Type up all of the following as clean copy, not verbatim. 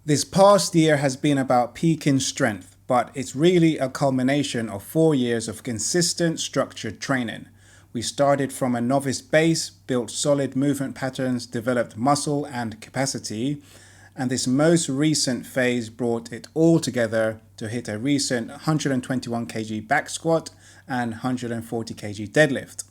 This past year has been about peaking strength, but it's really a culmination of 4 years of consistent, structured training. We started from a novice base, built solid movement patterns, developed muscle and capacity, and this most recent phase brought it all together to hit a recent 121 kg back squat and 140 kg deadlift.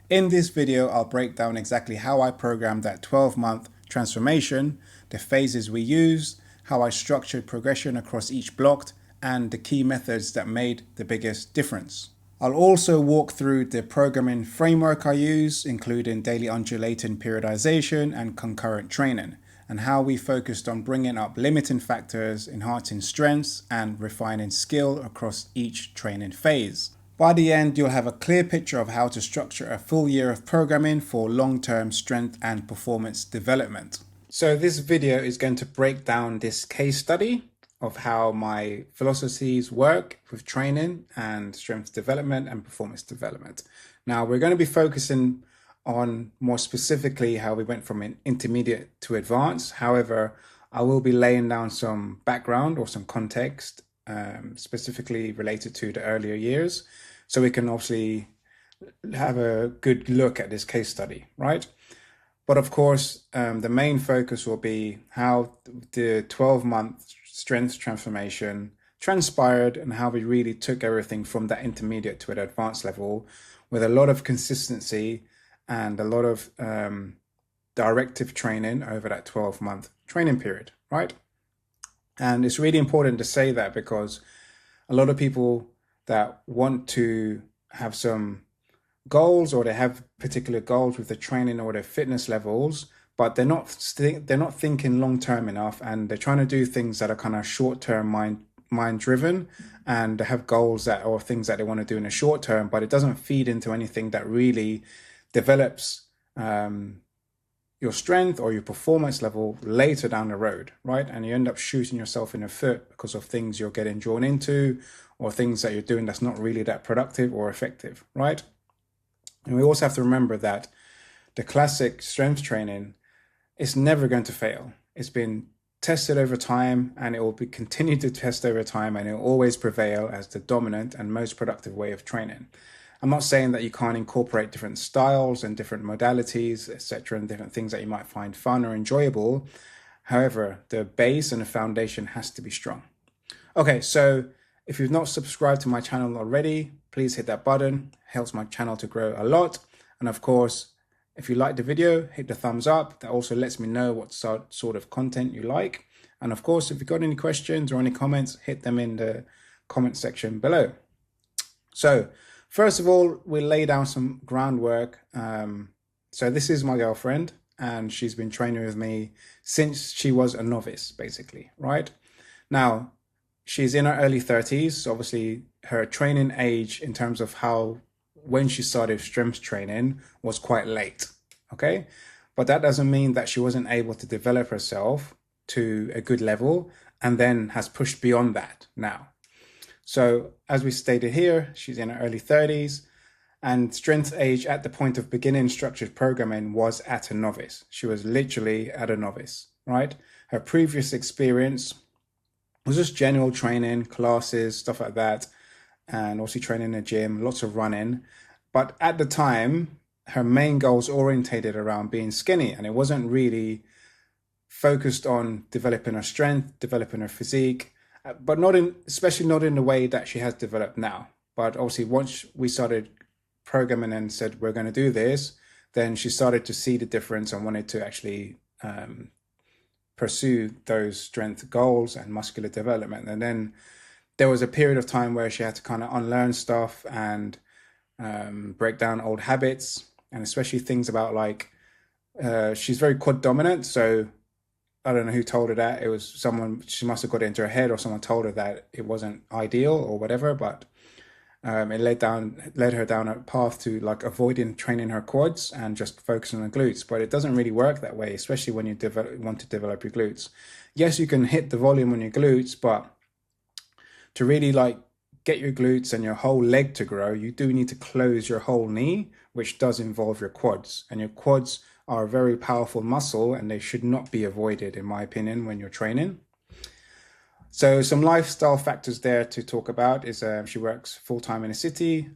In this video, I'll break down exactly how I programmed that 12-month transformation, the phases we used, how I structured progression across each block, and the key methods that made the biggest difference. I'll also walk through the programming framework I use, including daily undulating periodization and concurrent training, and how we focused on bringing up limiting factors, enhancing strengths, and refining skill across each training phase. By the end, you'll have a clear picture of how to structure a full year of programming for long-term strength and performance development. So this video is going to break down this case study of how my philosophies work with training and strength development and performance development. Now, we're going to be focusing on more specifically how we went from an intermediate to advanced. However, I will be laying down some background or some context specifically related to the earlier years, so we can obviously have a good look at this case study, right? But of course, the main focus will be how the 12-month strength transformation transpired and how we really took everything from that intermediate to an advanced level with a lot of consistency and a lot of directive training over that 12-month training period, right? And it's really important to say that because a lot of people that want to have some goals, or they have particular goals with the training or their fitness levels, but they're not thinking long term enough, and they're trying to do things that are kind of short term mind driven, and they have goals that or things that they want to do in the short term, but it doesn't feed into anything that really develops your strength or your performance level later down the road, right? And you end up shooting yourself in the foot because of things you're getting drawn into or things that you're doing that's not really that productive or effective, right? And we also have to remember that the classic strength training is never going to fail. It's been tested over time, and it will be continued to test over time, and it will always prevail as the dominant and most productive way of training. I'm not saying that you can't incorporate different styles and different modalities, etc., and different things that you might find fun or enjoyable. However, the base and the foundation has to be strong. Okay, so if you've not subscribed to my channel already, please hit that button. It helps my channel to grow a lot. And of course, if you like the video, hit the thumbs up. That also lets me know what sort of content you like. And of course, if you've got any questions or any comments, hit them in the comment section below. So first of all, we'll lay down some groundwork. So this is my girlfriend, and she's been training with me since she was a novice, basically, right? Now, she's in her early 30s, so obviously her training age in terms of when she started strength training was quite late, okay? But that doesn't mean that she wasn't able to develop herself to a good level and then has pushed beyond that now. So as we stated here, she's in her early 30s, and strength age at the point of beginning structured programming was at a novice. She was literally at a novice, right? Her previous experience was just general training, classes, stuff like that, and also training in the gym, lots of running. But at the time, her main goal was orientated around being skinny, and it wasn't really focused on developing her strength, developing her physique, but especially not in the way that she has developed now. But obviously, once we started programming and said, we're going to do this, then she started to see the difference and wanted to actually pursue those strength goals and muscular development. And then there was a period of time where she had to kind of unlearn stuff and break down old habits, and especially things about like she's very quad dominant. So I don't know who told her that. It was someone, she must have got it into her head, or someone told her that it wasn't ideal or whatever, but it led her down a path to like avoiding training her quads and just focusing on the glutes. But it doesn't really work that way, especially when you want to develop your glutes. Yes, you can hit the volume on your glutes, but to really like get your glutes and your whole leg to grow, you do need to close your whole knee, which does involve your quads. And your quads are a very powerful muscle, and they should not be avoided, in my opinion, when you're training. So some lifestyle factors there to talk about is she works full-time in a city,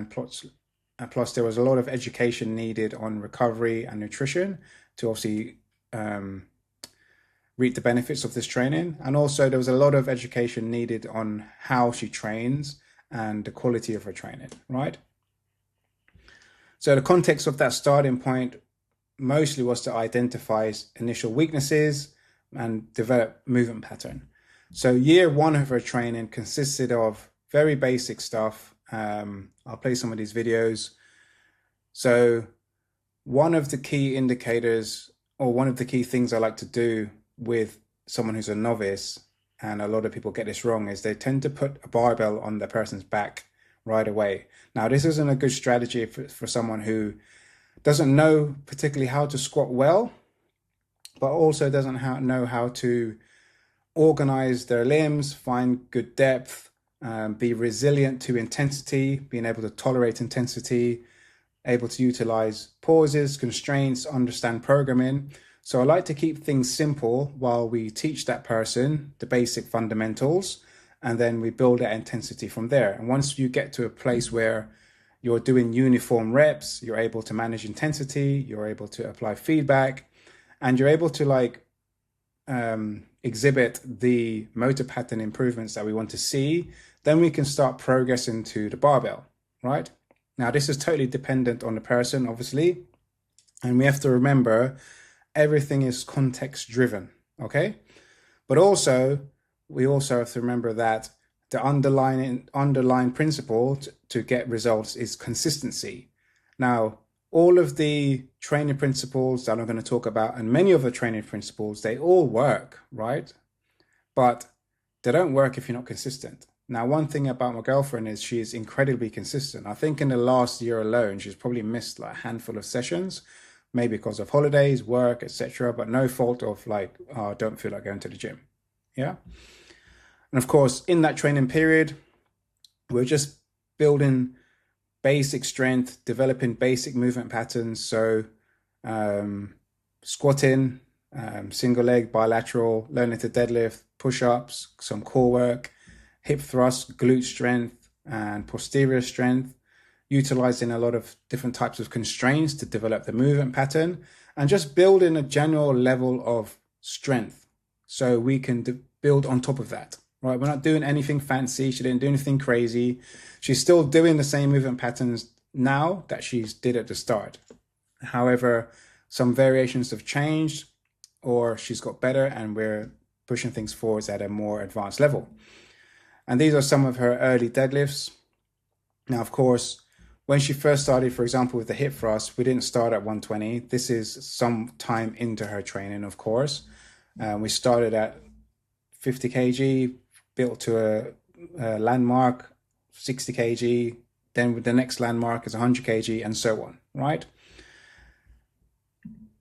plus there was a lot of education needed on recovery and nutrition to obviously reap the benefits of this training. And also there was a lot of education needed on how she trains and the quality of her training, right? So the context of that starting point mostly was to identify initial weaknesses and develop movement pattern. So year one of her training consisted of very basic stuff. I'll play some of these videos. So one of the key indicators, or one of the key things I like to do with someone who's a novice, and a lot of people get this wrong, is they tend to put a barbell on the person's back right away. Now, this isn't a good strategy for someone who doesn't know particularly how to squat well, but also doesn't know how to organize their limbs, find good depth, be resilient to intensity, being able to tolerate intensity, able to utilize pauses, constraints, understand programming. So I like to keep things simple while we teach that person the basic fundamentals, and then we build that intensity from there. And once you get to a place where you're doing uniform reps, you're able to manage intensity, you're able to apply feedback, and you're able to exhibit the motor pattern improvements that we want to see, then we can start progressing to the barbell, right? Now, this is totally dependent on the person, obviously, and we have to remember everything is context driven, okay? But also, we also have to remember that the underlying principle to get results is consistency. Now, all of the training principles that I'm going to talk about, and many of the training principles, they all work, right? But they don't work if you're not consistent. Now, one thing about my girlfriend is she is incredibly consistent. I think in the last year alone, she's probably missed like a handful of sessions, maybe because of holidays, work, etc., but no fault of like, oh, I don't feel like going to the gym. Yeah. And of course, in that training period, we're just building basic strength, developing basic movement patterns. So squatting, single leg, bilateral, learning to deadlift, push-ups, some core work, hip thrust, glute strength, and posterior strength, utilizing a lot of different types of constraints to develop the movement pattern, and just building a general level of strength so we can build on top of that. Right, we're not doing anything fancy. She didn't do anything crazy. She's still doing the same movement patterns now that she did at the start. However, some variations have changed, or she's got better, and we're pushing things forwards at a more advanced level. And these are some of her early deadlifts. Now, of course, when she first started, for example, with the hip thrust, we didn't start at 120. This is some time into her training, of course. We started at 50 kg, built to a landmark, 60 kg, then the next landmark is 100 kg, and so on, right?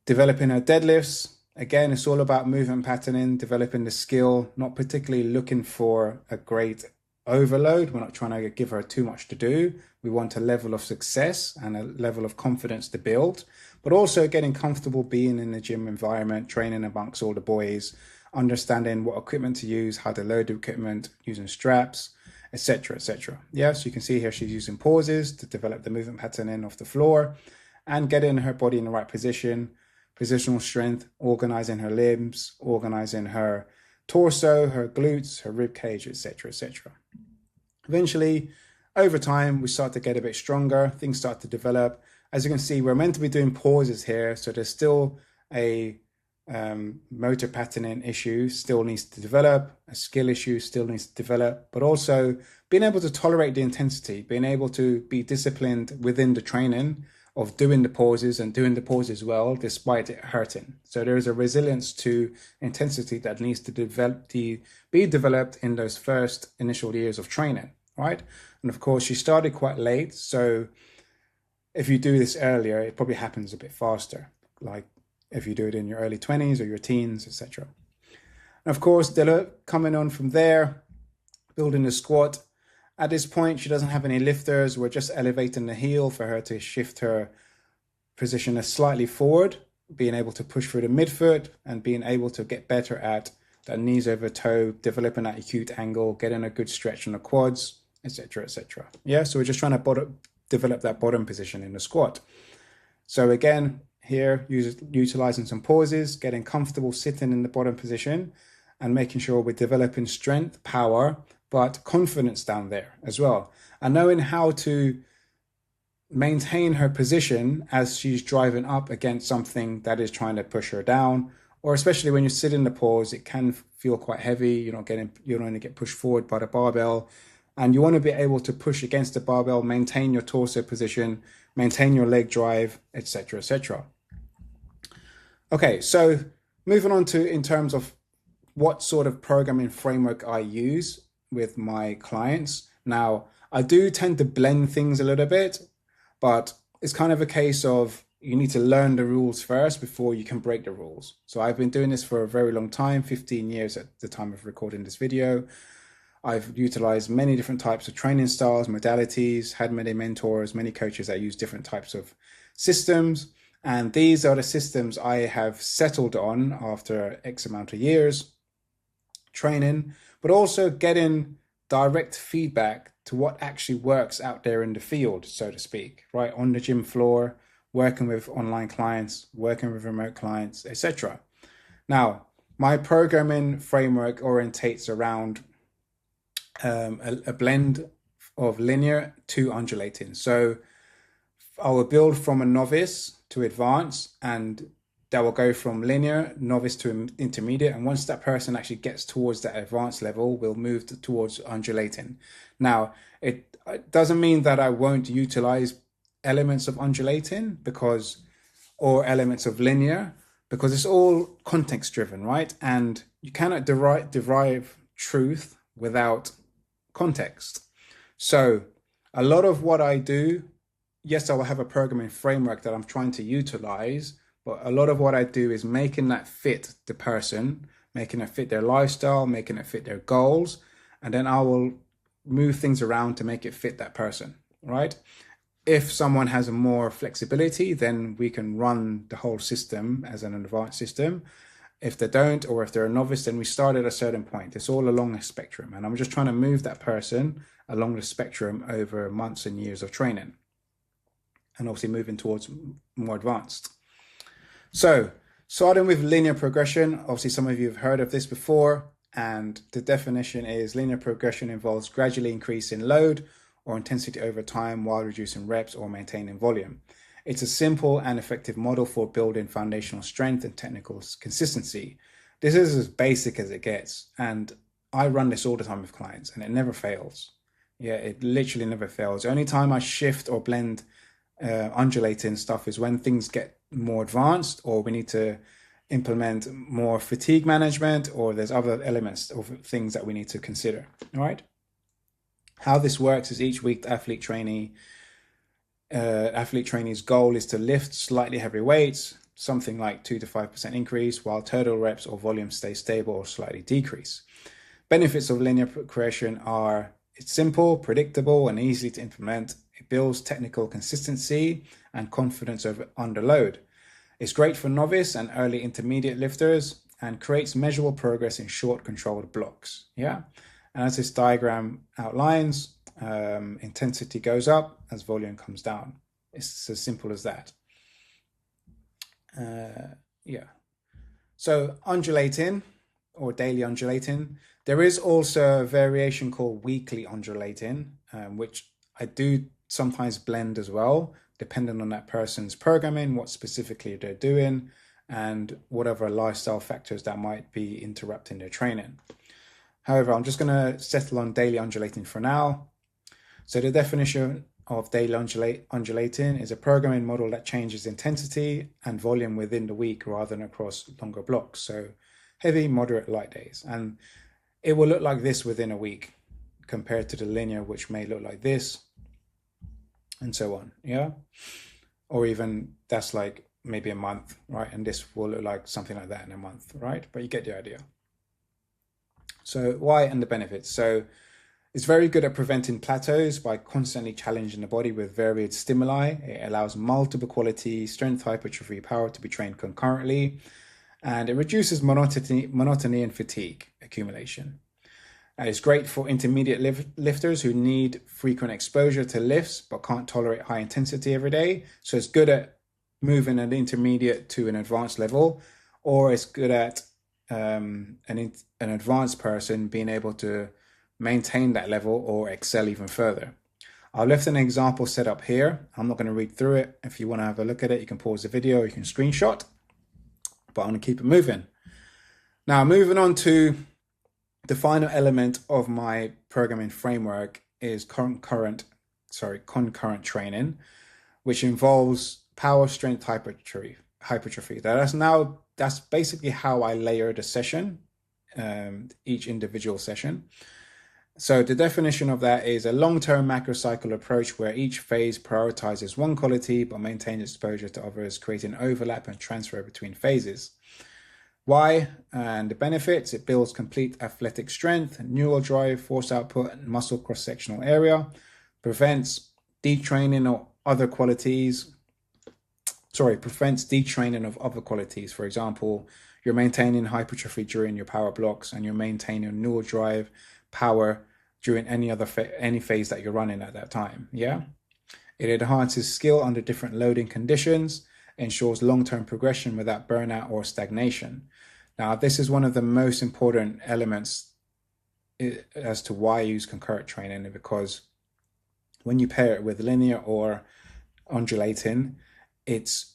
Developing her deadlifts, again, it's all about movement patterning, developing the skill, not particularly looking for a great overload. We're not trying to give her too much to do. We want a level of success and a level of confidence to build, but also getting comfortable being in the gym environment, training amongst all the boys, understanding what equipment to use, how to load the equipment, using straps, etc., etc. Yeah, so you can see here she's using pauses to develop the movement pattern in off the floor and getting her body in the right position, positional strength, organizing her limbs, organizing her torso, her glutes, her rib cage, etc., etc. Eventually, over time, we start to get a bit stronger, things start to develop. As you can see, we're meant to be doing pauses here, so there's still a motor patterning issue still needs to develop, a skill issue still needs to develop, but also being able to tolerate the intensity, being able to be disciplined within the training of doing the pauses and doing the pauses well, despite it hurting. So there is a resilience to intensity that needs to be developed in those first initial years of training, right? And of course, she started quite late. So if you do this earlier, it probably happens a bit faster. Like if you do it in your early 20s or your teens, etc. And of course, they're coming on from there, building the squat. At this point, she doesn't have any lifters. We're just elevating the heel for her to shift her position slightly forward, being able to push through the midfoot and being able to get better at that knees over toe, developing that acute angle, getting a good stretch on the quads, etc., etc. Yeah, so we're just trying to develop that bottom position in the squat. So again, here, utilizing some pauses, getting comfortable sitting in the bottom position and making sure we're developing strength, power, but confidence down there as well. And knowing how to maintain her position as she's driving up against something that is trying to push her down, or especially when you sit in the pause, it can feel quite heavy. You don't only get pushed forward by the barbell, and you want to be able to push against the barbell, maintain your torso position, maintain your leg drive, etc., etc. Okay, so moving on to in terms of what sort of programming framework I use with my clients. Now, I do tend to blend things a little bit, but it's kind of a case of you need to learn the rules first before you can break the rules. So I've been doing this for a very long time, 15 years at the time of recording this video. I've utilized many different types of training styles, modalities, had many mentors, many coaches that use different types of systems. And these are the systems I have settled on after X amount of years training, but also getting direct feedback to what actually works out there in the field, so to speak, right? On the gym floor, working with online clients, working with remote clients, etc. Now, my programming framework orientates around a blend of linear to undulating. So I will build from a novice to advanced, and that will go from linear, novice to intermediate. And once that person actually gets towards that advanced level, we'll move towards undulating. Now, it doesn't mean that I won't utilize elements of undulating or elements of linear, because it's all context driven, right? And you cannot derive truth without context. So a lot of what I do, yes, I will have a programming framework that I'm trying to utilize, but a lot of what I do is making that fit the person, making it fit their lifestyle, making it fit their goals, and then I will move things around to make it fit that person, right? If someone has more flexibility, then we can run the whole system as an advanced system. If they don't, or if they're a novice, then we start at a certain point. It's all along a spectrum, and I'm just trying to move that person along the spectrum over months and years of training, and obviously moving towards more advanced. So starting with linear progression, obviously some of you have heard of this before, and the definition is linear progression involves gradually increasing load or intensity over time while reducing reps or maintaining volume. It's a simple and effective model for building foundational strength and technical consistency. This is as basic as it gets, and I run this all the time with clients, and it never fails. Yeah, it literally never fails. The only time I shift or blend undulating stuff is when things get more advanced, or we need to implement more fatigue management, or there's other elements of things that we need to consider. All right. How this works is each week the athlete trainee's goal is to lift slightly heavy weights, something like 2 to 5% increase, while total reps or volume stay stable or slightly decrease. Benefits of linear progression are it's simple, predictable, and easy to implement. It builds technical consistency and confidence under load. It's great for novice and early intermediate lifters, and creates measurable progress in short controlled blocks. Yeah. And as this diagram outlines, intensity goes up as volume comes down. It's as simple as that. Yeah. So undulating or daily undulating. There is also a variation called weekly undulating, which I do sometimes blend as well, depending on that person's programming, what specifically they're doing, and whatever lifestyle factors that might be interrupting their training. However, I'm just going to settle on daily undulating for now. So the definition of daily undulating is a programming model that changes intensity and volume within the week rather than across longer blocks. So heavy, moderate, light days. And it will look like this within a week compared to the linear, which may look like this, and so on. Yeah. Or even that's like maybe a month, right? And this will look like something like that in a month, right? But you get the idea. So why and the benefits? So it's very good at preventing plateaus by constantly challenging the body with varied stimuli. It allows multiple quality, strength, hypertrophy, power to be trained concurrently. and it reduces monotony and fatigue accumulation. It's great for intermediate lifters who need frequent exposure to lifts but can't tolerate high intensity every day. So it's good at moving an intermediate to an advanced level, or it's good at an advanced person being able to maintain that level or excel even further. I've left an example set up here. I'm not going to read through it. If you want to have a look at it, you can pause the video, you can screenshot, but I'm going to keep it moving. Now, moving on to the final element of my programming framework is concurrent training, which involves power, strength, hypertrophy. That's basically how I layer the session, each individual session. So the definition of that is a long-term macrocycle approach where each phase prioritizes one quality but maintains exposure to others, creating overlap and transfer between phases. Why and the benefits: it builds complete athletic strength, neural drive, force output, and muscle cross-sectional area, prevents detraining of other qualities. Prevents detraining of other qualities. For example, you're maintaining hypertrophy during your power blocks and you're maintaining neural drive, power during any phase that you're running at that time. Yeah. It enhances skill under different loading conditions, ensures long-term progression without burnout or stagnation. Now, this is one of the most important elements as to why I use concurrent training, because when you pair it with linear or undulating, it's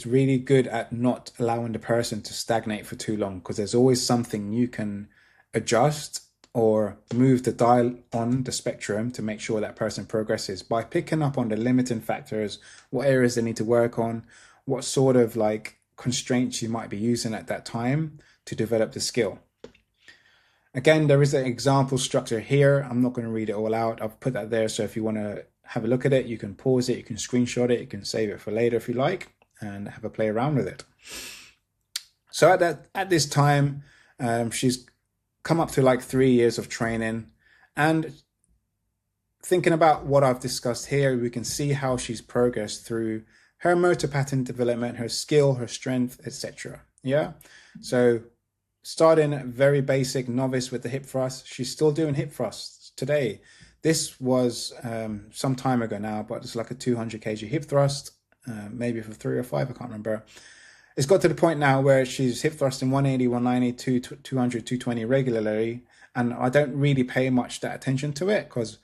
really good at not allowing the person to stagnate for too long, because there's always something you can adjust or move the dial on the spectrum to make sure that person progresses by picking up on the limiting factors, what areas they need to work on, what sort of constraints you might be using at that time to develop the skill. Again, there is an example structure here. I'm not going to read it all out. I've put that there. So if you want to have a look at it, you can pause it, you can screenshot it, you can save it for later if you like, and have a play around with it. So at this time, she's come up to 3 years of training, and thinking about what I've discussed here, we can see how she's progressed through her motor pattern development, her skill, her strength, etc. Yeah. So starting very basic novice with the hip thrust, she's still doing hip thrusts today. This was some time ago now, but it's like a 200 kg hip thrust, maybe for 3 or 5, I can't remember. It's got to the point now where she's hip thrusting 180, 190, 200, 220 regularly, and I don't really pay much that attention to it because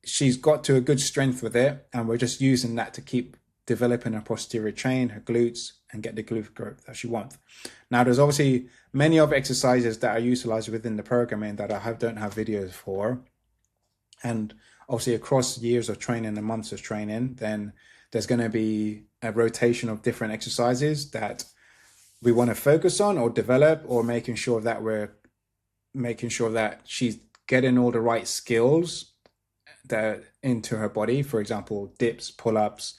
she's got to a good strength with it, and we're just using that to keep developing her posterior chain, her glutes, and get the glute growth that she wants. Now, there's obviously many other exercises that are utilized within the programming that I don't have videos for. And obviously across years of training and months of training, then there's going to be a rotation of different exercises that we want to focus on or develop, or making sure that she's getting all the right skills that into her body. For example, dips, pull-ups,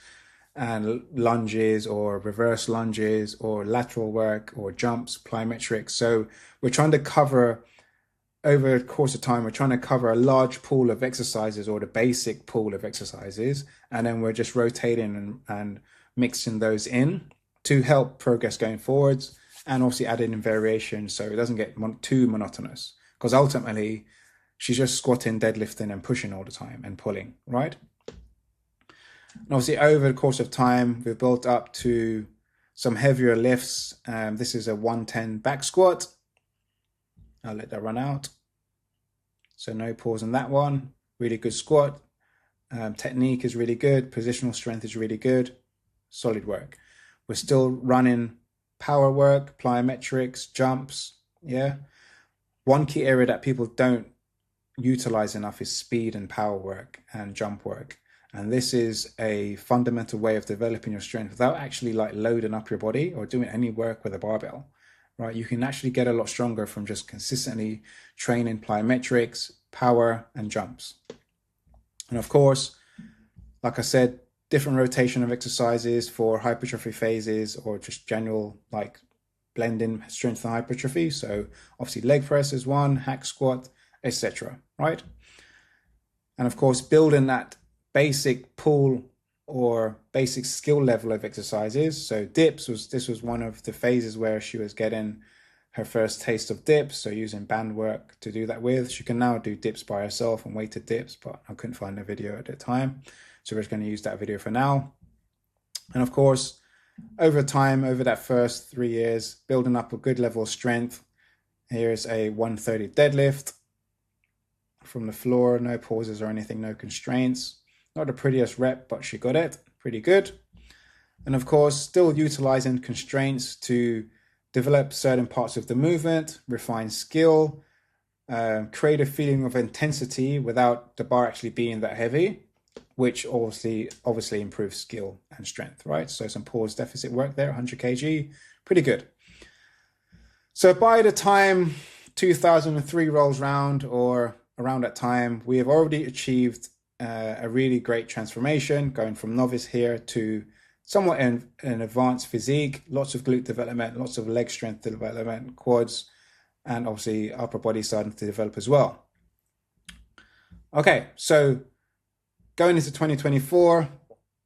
and lunges, or reverse lunges, or lateral work, or jumps, plyometrics. So we're trying to cover, over the course of time, we're trying to cover a large pool of exercises, or the basic pool of exercises, and then we're just rotating and mixing those in to help progress going forwards, and obviously adding in variation so it doesn't get too monotonous, because ultimately she's just squatting, deadlifting, and pushing all the time and pulling, right? And obviously over the course of time, we've built up to some heavier lifts. This is a 110 back squat. I'll let that run out. So no pause on that one. Really good squat. Technique is really good. Positional strength is really good. Solid work. We're still running power work, plyometrics, jumps. Yeah. One key area that people don't utilize enough is speed and power work and jump work. And this is a fundamental way of developing your strength without actually loading up your body or doing any work with a barbell, right? You can actually get a lot stronger from just consistently training plyometrics, power, and jumps. And of course, like I said, different rotation of exercises for hypertrophy phases, or just general blending strength and hypertrophy. So obviously leg press is one, hack squat, etc. Right? And of course, building that basic pool or basic skill level of exercises. So dips was one of the phases where she was getting her first taste of dips, so using band work to do that with. She can now do dips by herself and weighted dips, but I couldn't find a video at the time, so we're just going to use that video for now. And of course, over time, over that first 3 years, building up a good level of strength. Here's a 130 deadlift from the floor, no pauses or anything, no constraints. Not the prettiest rep, but she got it pretty good. And of course, still utilizing constraints to develop certain parts of the movement, refine skill, create a feeling of intensity without the bar actually being that heavy, which obviously improves skill and strength, right? So some pause deficit work there, 100 kg, pretty good. So by the time 2003 rolls round, or around that time, we have already achieved a really great transformation, going from novice here to somewhat an advanced physique, lots of glute development, lots of leg strength development, quads, and obviously upper body starting to develop as well. Okay, so going into 2024,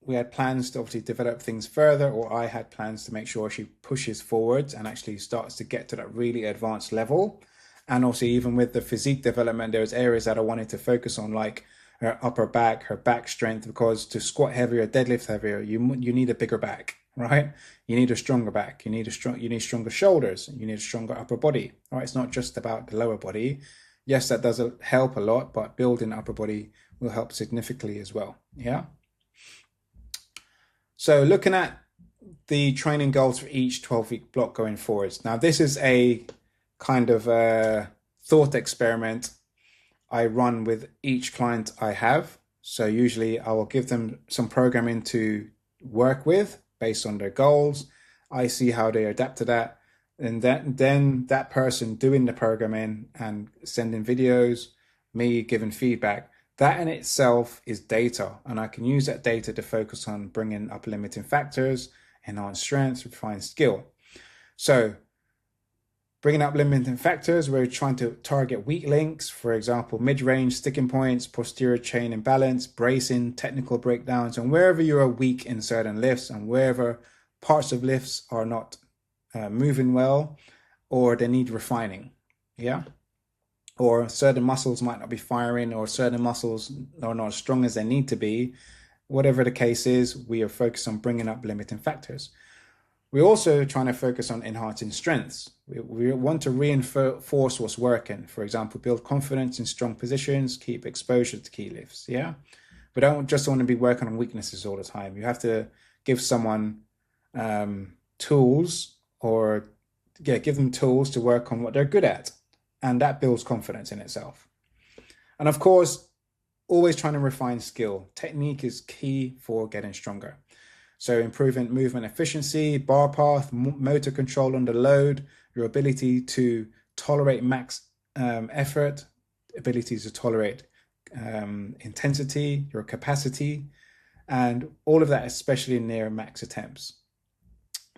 we had plans to obviously develop things further, or I had plans to make sure she pushes forwards and actually starts to get to that really advanced level. And also, even with the physique development, there's areas that I wanted to focus on, like her upper back, her back strength, because to squat heavier, deadlift heavier, you need a bigger back, right? You need a stronger back. You need stronger shoulders. You need a stronger upper body. All right, it's not just about the lower body. Yes, that does help a lot, but building upper body will help significantly as well. Yeah. So looking at the training goals for each 12-week block going forwards. Now, this is a kind of a thought experiment I run with each client I have. So usually I will give them some programming to work with based on their goals. I see how they adapt to that. And then that person doing the programming and sending videos, me giving feedback, that in itself is data. And I can use that data to focus on bringing up limiting factors, enhance strength, refine skill. So bringing up limiting factors, we're trying to target weak links, for example, mid-range, sticking points, posterior chain imbalance, bracing, technical breakdowns, and wherever you are weak in certain lifts and wherever parts of lifts are not moving well, or they need refining, yeah? Or certain muscles might not be firing, or certain muscles are not as strong as they need to be. Whatever the case is, we are focused on bringing up limiting factors. We're also trying to focus on enhancing strengths. We want to reinforce what's working. For example, build confidence in strong positions, keep exposure to key lifts, yeah? We don't just want to be working on weaknesses all the time. You have to give someone tools, or give them tools to work on what they're good at. And that builds confidence in itself. And of course, always trying to refine skill. Technique is key for getting stronger. So improving movement efficiency, bar path, motor control under load, your ability to tolerate max effort, ability to tolerate intensity, your capacity, and all of that, especially near max attempts.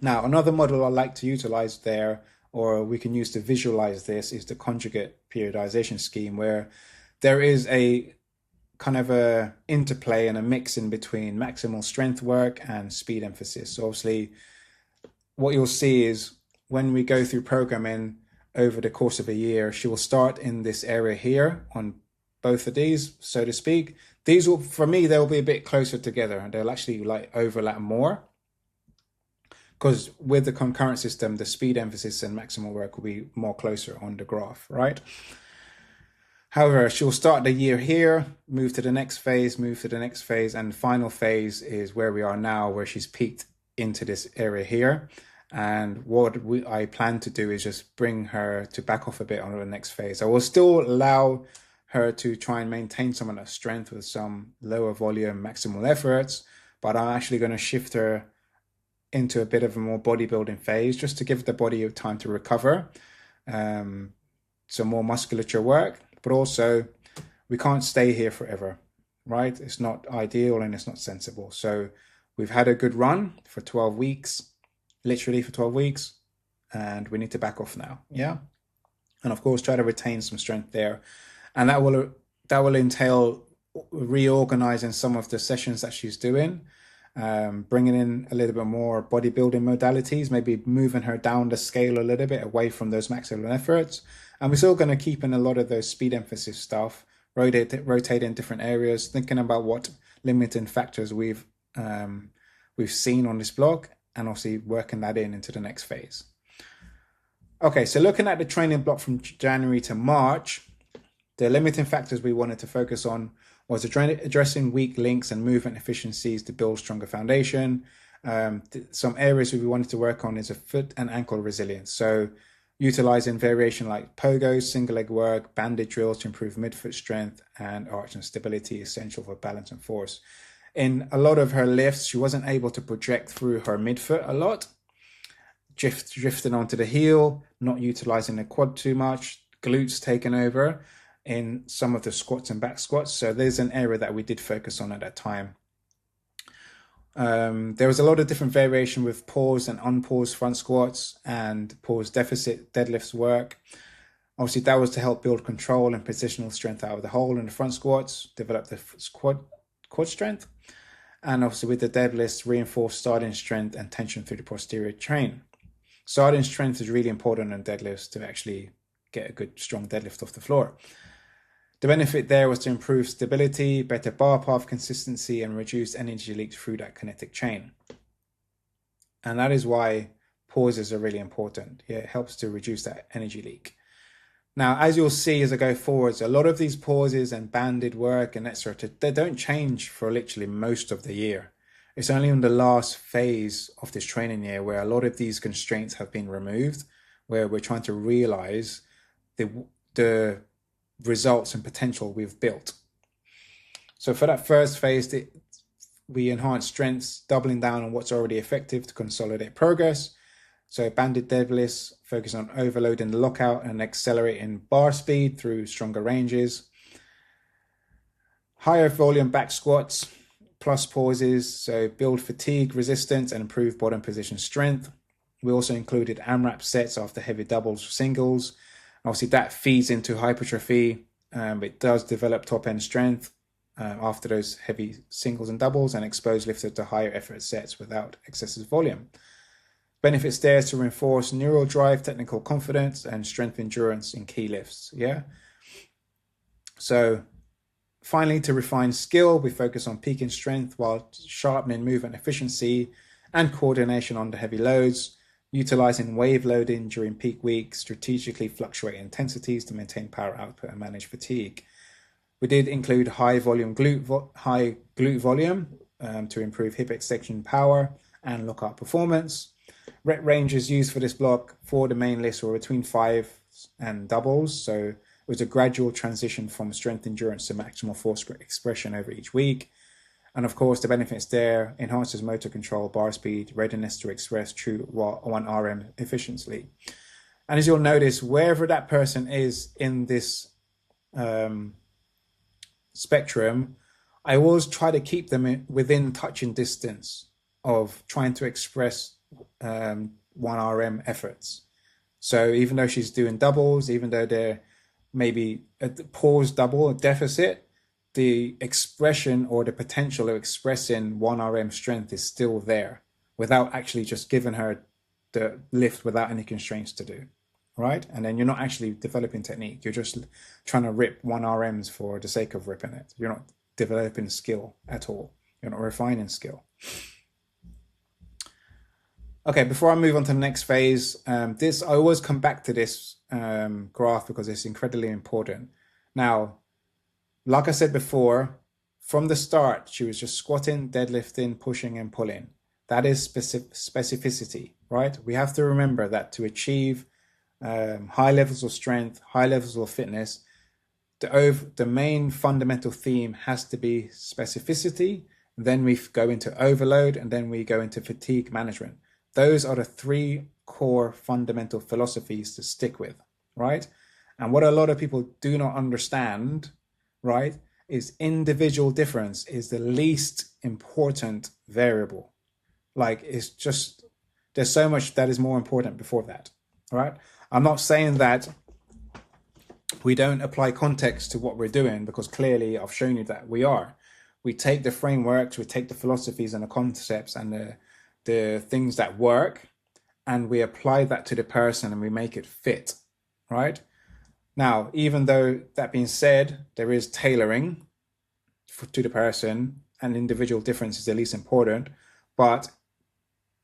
Now, another model I like to utilize there, or we can use to visualize this, is the conjugate periodization scheme, where there is a kind of a interplay and a mix in between maximal strength work and speed emphasis. So obviously what you'll see is when we go through programming over the course of a year, she will start in this area here on both of these, so to speak. These will, for me, they'll be a bit closer together and they'll actually like overlap more, because with the concurrent system, the speed emphasis and maximal work will be more closer on the graph, right? However, she'll start the year here, move to the next phase, move to the next phase, and the final phase is where we are now, where she's peaked into this area here. And what I plan to do is just bring her to back off a bit on the next phase. I will still allow her to try and maintain some of that strength with some lower volume maximal efforts, but I'm actually going to shift her into a bit of a more bodybuilding phase, just to give the body time to recover, some more musculature work. But also, we can't stay here forever, right? It's not ideal and it's not sensible. So we've had a good run for 12 weeks, literally for 12 weeks, and we need to back off now, yeah? And of course, try to retain some strength there. And that will entail reorganizing some of the sessions that she's doing, bringing in a little bit more bodybuilding modalities, maybe moving her down the scale a little bit away from those maximum efforts. And we're still going to keep in a lot of those speed emphasis stuff, rotate in different areas, thinking about what limiting factors we've seen on this block, and obviously working that into the next phase. Okay, so looking at the training block from January to March, the limiting factors we wanted to focus on was addressing weak links and movement efficiencies to build stronger foundation. Some areas we wanted to work on is a foot and ankle resilience. So utilizing variation like pogos, single leg work, banded drills to improve midfoot strength and arch and stability, essential for balance and force. In a lot of her lifts, she wasn't able to project through her midfoot a lot, drifting onto the heel, not utilizing the quad too much, glutes taken over in some of the squats and back squats. So there's an area that we did focus on at that time. There was a lot of different variation with paused and unpaused front squats and paused deficit deadlifts work. Obviously, that was to help build control and positional strength out of the hole in the front squats, develop the quad strength, and obviously with the deadlifts, reinforce starting strength and tension through the posterior chain. Starting strength is really important in deadlifts to actually get a good, strong deadlift off the floor. The benefit there was to improve stability, better bar path consistency, and reduce energy leaks through that kinetic chain. And that is why pauses are really important. Yeah, it helps to reduce that energy leak. Now, as you'll see as I go forwards, a lot of these pauses and banded work and etc., they don't change for literally most of the year. It's only in the last phase of this training year where a lot of these constraints have been removed, where we're trying to realize the results and potential we've built. So for that first phase, we enhance strengths, doubling down on what's already effective to consolidate progress. So banded deadlifts focus on overloading the lockout and accelerating bar speed through stronger ranges. Higher volume back squats plus pauses, so build fatigue resistance and improve bottom position strength. We also included AMRAP sets after heavy doubles or singles. Obviously, that feeds into hypertrophy. It does develop top-end strength after those heavy singles and doubles and expose lifters to higher effort sets without excessive volume. Benefits there is to reinforce neural drive, technical confidence, and strength endurance in key lifts. Yeah. So finally, to refine skill, we focus on peaking strength while sharpening movement efficiency and coordination under heavy loads, utilizing wave loading during peak weeks, strategically fluctuate intensities to maintain power output and manage fatigue. We did include high glute volume to improve hip extension power and lockout performance. Rep ranges used for this block for the main list were between 5 and doubles. So it was a gradual transition from strength endurance to maximal force expression over each week. And of course, the benefits there enhances motor control, bar speed, readiness to express true 1RM efficiently. And as you'll notice, wherever that person is in this spectrum, I always try to keep them within touching distance of trying to express 1RM efforts. So even though she's doing doubles, even though they're maybe a pause double, a deficit, the expression or the potential of expressing 1RM strength is still there without actually just giving her the lift without any constraints to do, right? And then you're not actually developing technique. You're just trying to rip 1RMs for the sake of ripping it. You're not developing skill at all. You're not refining skill. Okay, before I move on to the next phase, I always come back to this graph because it's incredibly important. Now, like I said before, from the start, she was just squatting, deadlifting, pushing, and pulling. That is specificity, right? We have to remember that to achieve high levels of strength, high levels of fitness, the main fundamental theme has to be specificity. Then we go into overload, and then we go into fatigue management. Those are the 3 core fundamental philosophies to stick with, right? And what a lot of people do not understand, right, is individual difference is the least important variable. Like, it's just, there's so much that is more important before that, right? I'm not saying that we don't apply context to what we're doing, because clearly I've shown you that we are. We take the frameworks, we take the philosophies and the concepts and the things that work, and we apply that to the person and we make it fit, right? Now, even though that being said, there is tailoring to the person and individual difference is the least important, but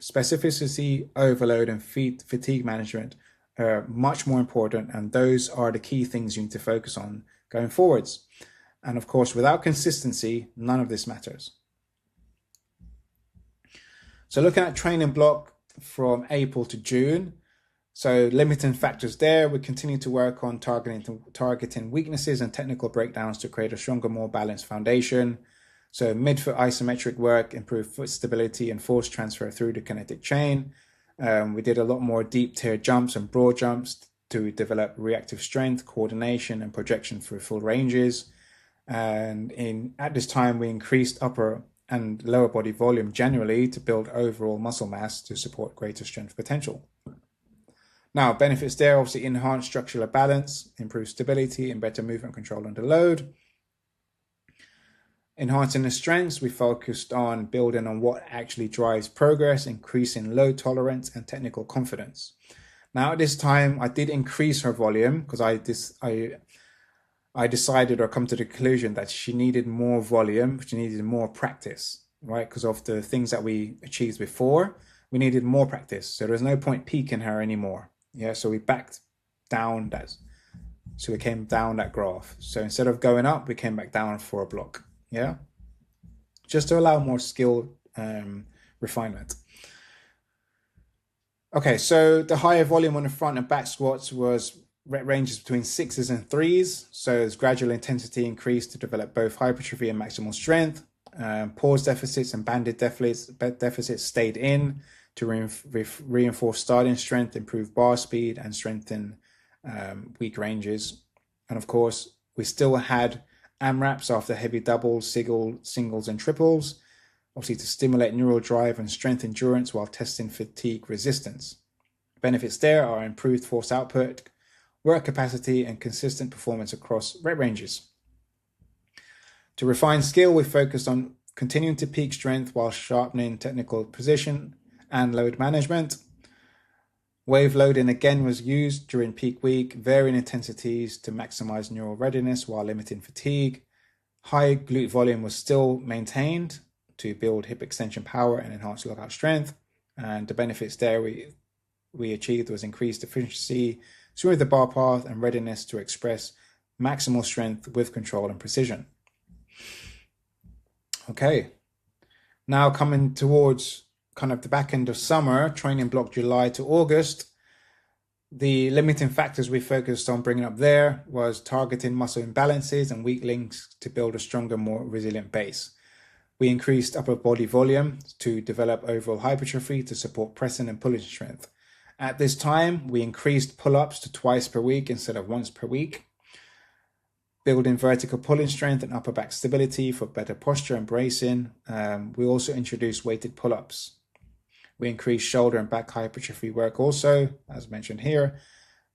specificity, overload, and fatigue management are much more important, and those are the key things you need to focus on going forwards. And of course, without consistency, none of this matters. So looking at training block from April to June, so limiting factors there, we continue to work on targeting weaknesses and technical breakdowns to create a stronger, more balanced foundation. So mid-foot isometric work, improved foot stability and force transfer through the kinetic chain. We did a lot more deep tier jumps and broad jumps to develop reactive strength, coordination, and projection through full ranges. And at this time, we increased upper and lower body volume generally to build overall muscle mass to support greater strength potential. Now, benefits there, obviously enhanced structural balance, improved stability, and better movement control under load. Enhancing the strengths, we focused on building on what actually drives progress, increasing load tolerance and technical confidence. Now, at this time, I did increase her volume because I decided or come to the conclusion that she needed more volume, she needed more practice, right? Because of the things that we achieved before, we needed more practice. So there's no point peaking her anymore. Yeah, so we backed down that. So we came down that graph. So instead of going up, we came back down for a block. Yeah, just to allow more skill refinement. Okay, so the higher volume on the front and back squats was ranges between 6s and 3s. So as gradual intensity increased to develop both hypertrophy and maximal strength. Pause deficits and banded deficits stayed in to reinforce starting strength, improve bar speed, and strengthen weak ranges. And of course, we still had AMRAPs after heavy doubles, singles, and triples, obviously to stimulate neural drive and strength endurance while testing fatigue resistance. Benefits there are improved force output, work capacity, and consistent performance across rep ranges. To refine skill, we focused on continuing to peak strength while sharpening technical precision and load management. Wave loading again was used during peak week, varying intensities to maximize neural readiness while limiting fatigue. High glute volume was still maintained to build hip extension power and enhance lockout strength. And the benefits there we achieved was increased efficiency, smooth the bar path, and readiness to express maximal strength with control and precision. Okay, now coming towards kind of the back end of summer, training block July to August, the limiting factors we focused on bringing up there was targeting muscle imbalances and weak links to build a stronger, more resilient base. We increased upper body volume to develop overall hypertrophy to support pressing and pulling strength. At this time, we increased pull-ups to twice per week instead of once per week, building vertical pulling strength and upper back stability for better posture and bracing. We also introduced weighted pull-ups. We increased shoulder and back hypertrophy work also, as mentioned here,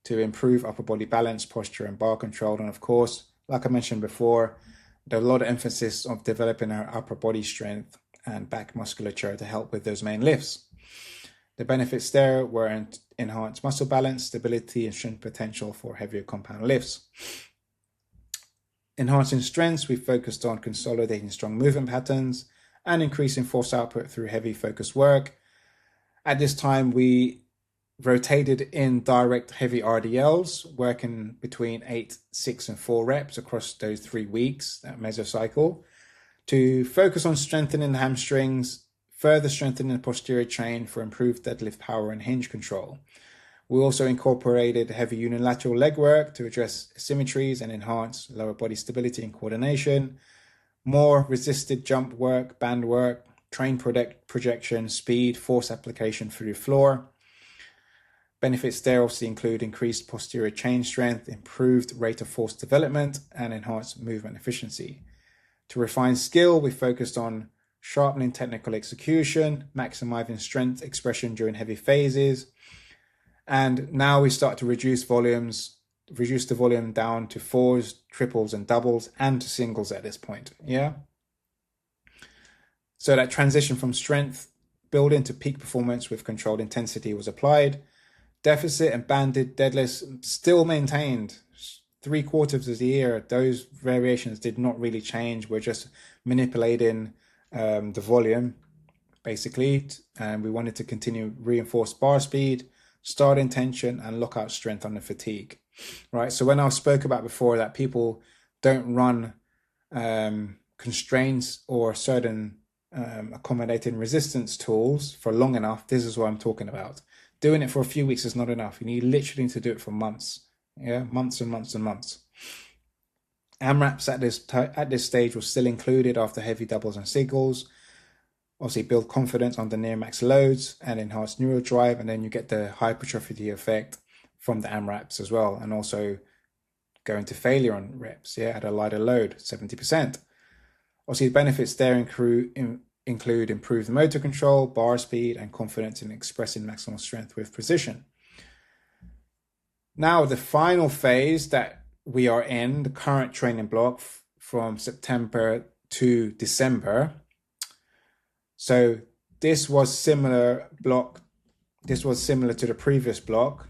to improve upper body balance, posture, and bar control. And of course, like I mentioned before, there's a lot of emphasis on developing our upper body strength and back musculature to help with those main lifts. The benefits there were enhanced muscle balance, stability, and strength potential for heavier compound lifts. Enhancing strengths, we focused on consolidating strong movement patterns and increasing force output through heavy focus work. At this time, we rotated in direct heavy RDLs, working between 8, 6, and 4 reps across those 3 weeks, that mesocycle, to focus on strengthening the hamstrings, further strengthening the posterior chain for improved deadlift power and hinge control. We also incorporated heavy unilateral leg work to address asymmetries and enhance lower body stability and coordination, more resisted jump work, band work, train projection, speed, force application through the floor. Benefits there obviously include increased posterior chain strength, improved rate of force development, and enhanced movement efficiency. To refine skill, we focused on sharpening technical execution, maximizing strength expression during heavy phases. And now we start to reduce the volume down to 4s, triples, and doubles, and to singles at this point. Yeah. So that transition from strength building to peak performance with controlled intensity was applied. Deficit and banded deadlifts still maintained. 3/4 of the year, those variations did not really change. We're just manipulating the volume, basically, and we wanted to continue reinforce bar speed, starting tension, and lockout strength under fatigue, right? So when I spoke about before that people don't run constraints or certain accommodating resistance tools for long enough, this is what I'm talking about. Doing it for a few weeks is not enough. You need literally to do it for months. Yeah, months and months and months. AMRAPs at this stage was still included after heavy doubles and singles. Obviously build confidence on the near max loads and enhance neural drive, and then you get the hypertrophy effect from the AMRAPs as well, and also going to failure on reps, yeah, at a lighter load, 70%. Obviously the benefits there include improved motor control, bar speed, and confidence in expressing maximal strength with precision. Now, the final phase that we are in, the current training block from September to December. So this was similar to the previous block.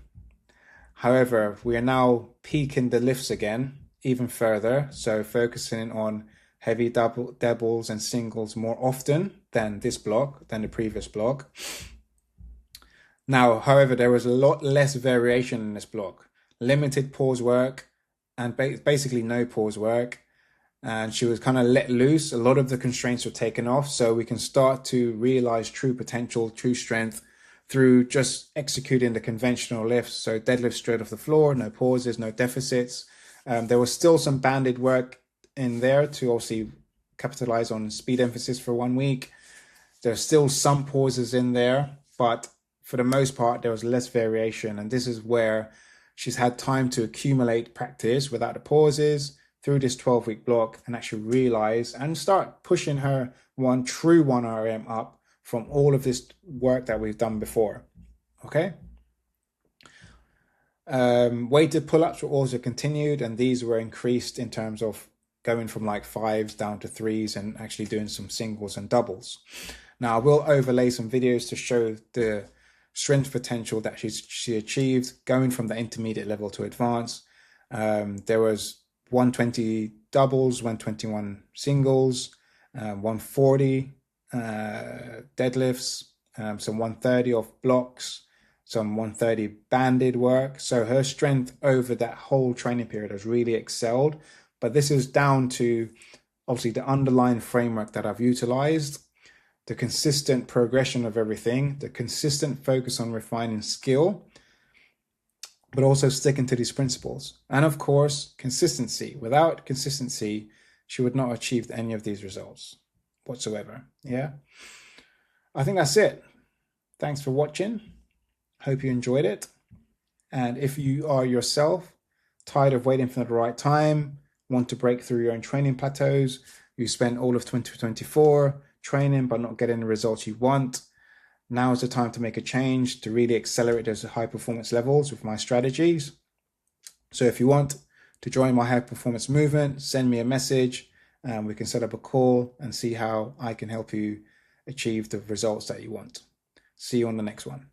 However, we are now peaking the lifts again, even further. So focusing on heavy doubles and singles more often than the previous block. Now, however, there was a lot less variation in this block. Limited pause work and basically no pause work. And she was kind of let loose. A lot of the constraints were taken off. So we can start to realize true potential, true strength through just executing the conventional lifts. So deadlift straight off the floor, no pauses, no deficits. There was still some banded work in there to obviously capitalize on speed emphasis for 1 week. There's still some pauses in there, but for the most part, there was less variation. And this is where she's had time to accumulate practice without the pauses through this 12-week block and actually realize and start pushing her true 1 RM up from all of this work that we've done before. Okay. Weighted pull-ups were also continued, and these were increased in terms of going from like 5s down to 3s and actually doing some singles and doubles. Now, I will overlay some videos to show the strength potential that she achieved going from the intermediate level to advanced. There was 120 doubles, 121 singles, 140 deadlifts, some 130 of blocks, some 130 banded work. So her strength over that whole training period has really excelled. But this is down to obviously the underlying framework that I've utilized, the consistent progression of everything, the consistent focus on refining skill, but also sticking to these principles. And of course, consistency. Without consistency, she would not have achieved any of these results whatsoever. Yeah. I think that's it. Thanks for watching. Hope you enjoyed it. And if you are yourself tired of waiting for the right time, want to break through your own training plateaus, you spent all of 2024 training but not getting the results you want, now is the time to make a change to really accelerate those high performance levels with my strategies. So if you want to join my high performance movement, send me a message and we can set up a call and see how I can help you achieve the results that you want. See you on the next one.